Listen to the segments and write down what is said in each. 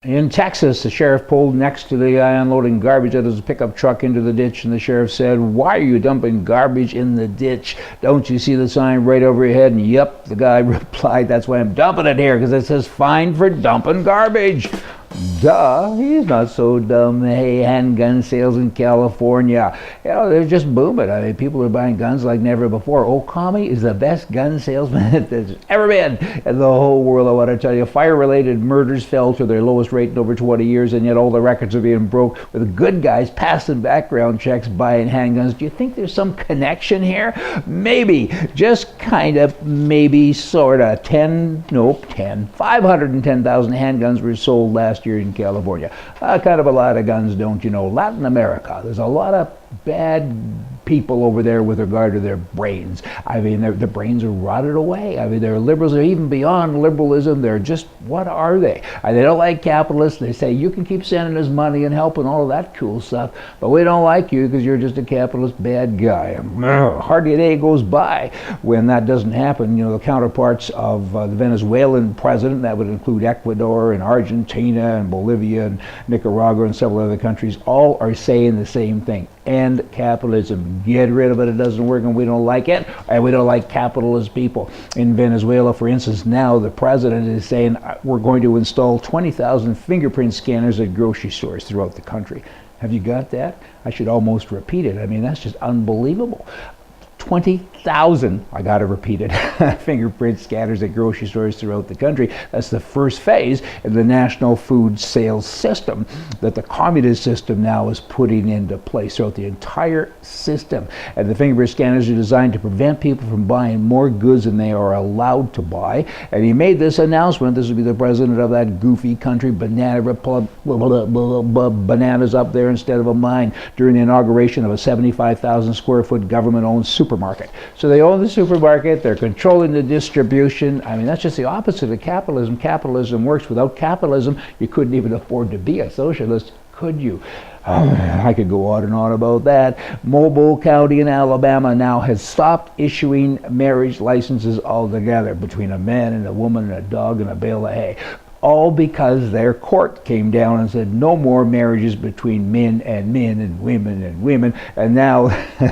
In Texas, the sheriff pulled next to the guy unloading garbage out of his pickup truck into the ditch, and the sheriff said, "Why are you dumping garbage in the ditch? Don't you see the sign right over your head?" And yep, the guy replied, "That's why I'm dumping it here, because it says fine for dumping garbage." Duh, he's not so dumb. Hey, handgun sales in California, they're just booming. I mean, people are buying guns like never before. Okami is the best gun salesman there's ever been in the whole world. I want to tell you, fire-related murders fell to their lowest rate in over 20 years, and yet all the records are being broke with good guys passing background checks buying handguns. Do you think there's some connection here? Maybe, just kind of, maybe, sort of. 510,000 handguns were sold last year in California. Kind of a lot of guns, don't you know? Latin America, there's a lot of bad people over there with regard to their brains. I mean, their brains are rotted away. I mean, they're liberals. They're even beyond liberalism. They're just, what are they? They don't like capitalists. They say, you can keep sending us money and help and all of that cool stuff, but we don't like you because you're just a capitalist bad guy. Hardly a day goes by when that doesn't happen. You know, the counterparts of the Venezuelan president, that would include Ecuador and Argentina and Bolivia and Nicaragua and several other countries, all are saying the same thing. End capitalism. Get rid of it. It doesn't work and we don't like it. And we don't like capitalist people. In Venezuela, for instance, now the president is saying we're going to install 20,000 fingerprint scanners at grocery stores throughout the country. Have you got that? I should almost repeat it. I mean, that's just unbelievable. 20,000, I got to repeat it, fingerprint scanners at grocery stores throughout the country. That's the first phase in the national food sales system that the communist system now is putting into place throughout the entire system. And the fingerprint scanners are designed to prevent people from buying more goods than they are allowed to buy. And he made this announcement. This would be the president of that goofy country, bananas up there instead of a mine, during the inauguration of a 75,000 square foot government-owned supermarket. So they own the supermarket, they're controlling the distribution. I mean, that's just the opposite of capitalism. Capitalism works. Without capitalism, you couldn't even afford to be a socialist, could you? I could go on and on about that. Mobile County in Alabama now has stopped issuing marriage licenses altogether between a man and a woman and a dog and a bale of hay. All because their court came down and said no more marriages between men and women and women. And now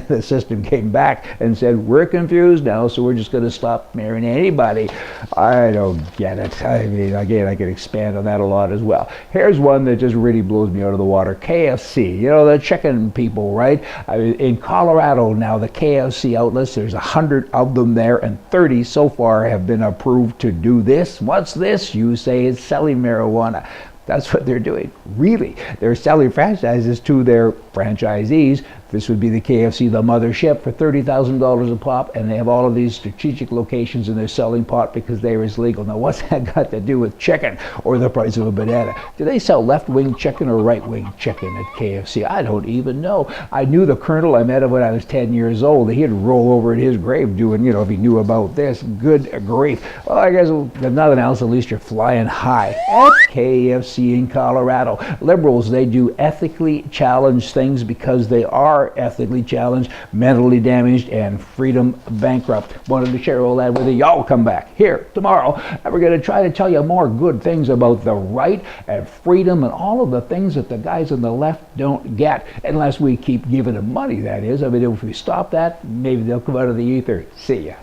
the system came back and said, we're confused now, so we're just going to stop marrying anybody. I don't get it. I mean, again, I could expand on that a lot as well. Here's one that just really blows me out of the water. KFC, you know, the chicken people, right? I mean, in Colorado now, the KFC outlets, there's 100 of them there, and 30 so far have been approved to do this. What's this? You say it's selling marijuana. That's what they're doing. Really, they're selling franchises to their franchisees. This would be the KFC, the mothership, for $30,000 a pop, and they have all of these strategic locations and they're selling pot because there is legal. Now, what's that got to do with chicken or the price of a banana? Do they sell left-wing chicken or right-wing chicken at KFC? I don't even know. I knew the colonel. I met him when I was 10 years old. He'd roll over in his grave doing, you know, if he knew about this. Good grief. Well, I guess if nothing else, at least you're flying high at KFC in Colorado. Liberals, they do ethically challenged things because they are ethically challenged, mentally damaged, and freedom bankrupt. Wanted to share all that with you. Y'all come back here tomorrow, and we're going to try to tell you more good things about the right and freedom and all of the things that the guys on the left don't get, unless we keep giving them money, that is. I mean, if we stop that, maybe they'll come out of the ether. See ya.